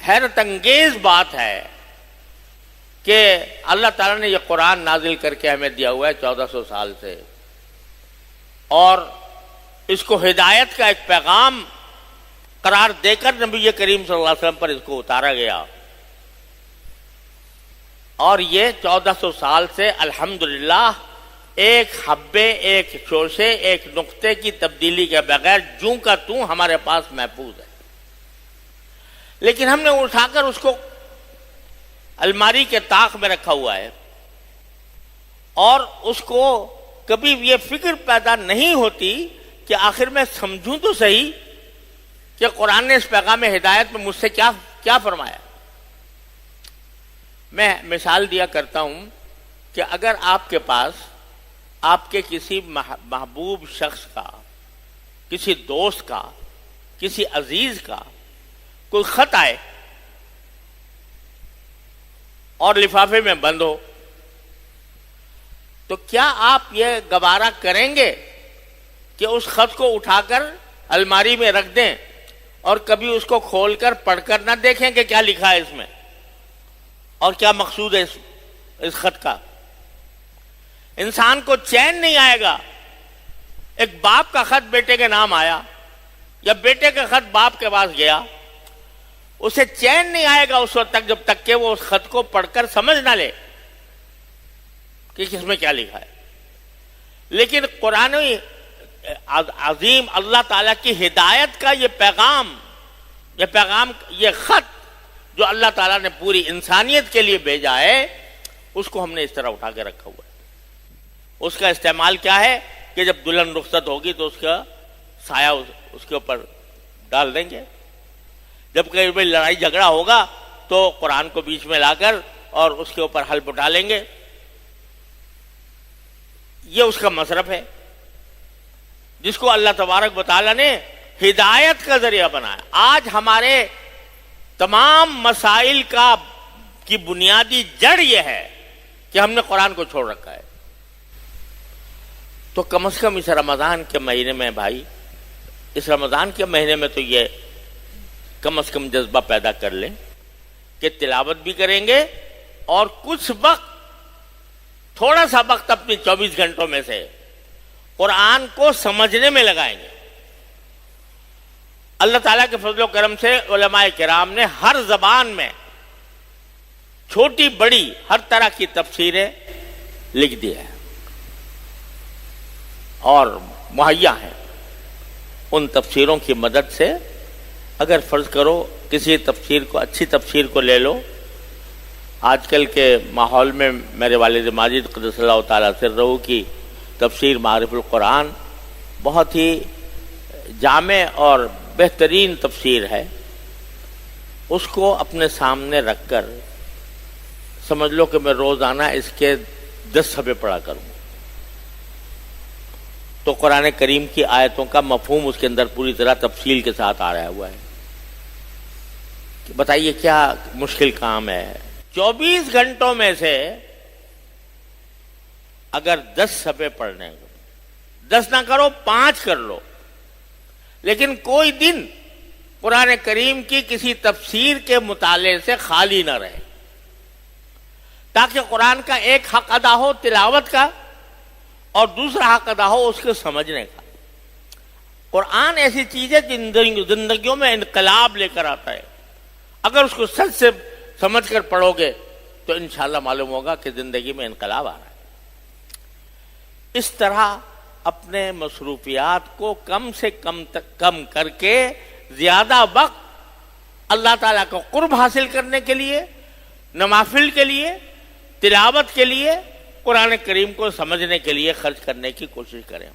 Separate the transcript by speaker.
Speaker 1: حیرت انگیز بات ہے کہ اللہ تعالیٰ نے یہ قرآن نازل کر کے ہمیں دیا ہوا ہے 1400 سال سے، اور اس کو ہدایت کا ایک پیغام قرار دے کر نبی کریم صلی اللہ علیہ وسلم پر اس کو اتارا گیا، اور یہ 1400 سال سے الحمدللہ ایک حبے، ایک شوشے، ایک نقطے کی تبدیلی کے بغیر جوں کا توں ہمارے پاس محفوظ ہے۔ لیکن ہم نے اٹھا کر اس کو الماری کے طاق میں رکھا ہوا ہے، اور اس کو کبھی یہ فکر پیدا نہیں ہوتی کہ آخر میں سمجھوں تو صحیح کہ قرآن نے اس پیغام ہدایت میں مجھ سے کیا فرمایا۔ میں مثال دیا کرتا ہوں کہ اگر آپ کے پاس آپ کے کسی محبوب شخص کا، کسی دوست کا، کسی عزیز کا کوئی خط آئے اور لفافے میں بند ہو، تو کیا آپ یہ گوارا کریں گے کہ اس خط کو اٹھا کر الماری میں رکھ دیں اور کبھی اس کو کھول کر پڑھ کر نہ دیکھیں کہ کیا لکھا ہے اس میں اور کیا مقصود ہے اس خط کا؟ انسان کو چین نہیں آئے گا۔ ایک باپ کا خط بیٹے کے نام آیا یا بیٹے کا خط باپ کے پاس گیا، اسے چین نہیں آئے گا اس وقت تک جب تک کہ وہ اس خط کو پڑھ کر سمجھ نہ لے کہ کس میں کیا لکھا ہے۔ لیکن قرآن عظیم اللہ تعالیٰ کی ہدایت کا یہ پیغام، یہ خط جو اللہ تعالیٰ نے پوری انسانیت کے لیے بھیجا ہے، اس کو ہم نے اس طرح اٹھا کے رکھا ہوا ہے۔ اس کا استعمال کیا ہے کہ جب دلہن رخصت ہوگی تو اس کا سایہ اس کے اوپر ڈال دیں گے، جب کہیں بھائی لڑائی جھگڑا ہوگا تو قرآن کو بیچ میں لا کر اور اس کے اوپر حلف اٹھا لیں گے۔ یہ اس کا مصرف ہے جس کو اللہ تبارک و تعالیٰ نے ہدایت کا ذریعہ بنایا۔ آج ہمارے تمام مسائل کی بنیادی جڑ یہ ہے کہ ہم نے قرآن کو چھوڑ رکھا ہے۔ تو کم از کم اس رمضان کے مہینے میں بھائی، اس رمضان کے مہینے میں تو یہ کم از کم جذبہ پیدا کر لیں کہ تلاوت بھی کریں گے اور کچھ وقت، تھوڑا سا وقت اپنی 24 گھنٹوں میں سے قرآن کو سمجھنے میں لگائیں گے۔ اللہ تعالیٰ کے فضل و کرم سے علماء کرام نے ہر زبان میں چھوٹی بڑی ہر طرح کی تفسیریں لکھ دی ہیں اور مہیا ہیں۔ ان تفسیروں کی مدد سے اگر فرض کرو کسی تفسیر کو، اچھی تفسیر کو لے لو، آج کل کے ماحول میں میرے والد ماجد قدس اللہ تعالیٰ سرہ کی تفسیر معارف القرآن بہت ہی جامع اور بہترین تفسیر ہے، اس کو اپنے سامنے رکھ کر سمجھ لو کہ میں روزانہ اس کے 10 صفحے پڑھا کروں تو قرآن کریم کی آیتوں کا مفہوم اس کے اندر پوری طرح تفصیل کے ساتھ آ رہا ہوا ہے۔ بتائیے کیا مشکل کام ہے۔ 24 گھنٹوں میں سے اگر 10 صفحے پڑھنے، 10 نہ کرو 5 کر لو، لیکن کوئی دن قرآن کریم کی کسی تفسیر کے مطالعے سے خالی نہ رہے، تاکہ قرآن کا ایک حق ادا ہو تلاوت کا اور دوسرا حق ادا ہو اس کے سمجھنے کا۔ قرآن ایسی چیز ہے زندگیوں میں انقلاب لے کر آتا ہے۔ اگر اس کو سچ سے سمجھ کر پڑھو گے تو انشاءاللہ معلوم ہوگا کہ زندگی میں انقلاب آ رہا ہے۔ اس طرح اپنے مصروفیات کو کم سے کم کر کے زیادہ وقت اللہ تعالیٰ کا قرب حاصل کرنے کے لیے، نوافل کے لیے، تلاوت کے لیے، قرآن کریم کو سمجھنے کے لیے خرچ کرنے کی کوشش کریں۔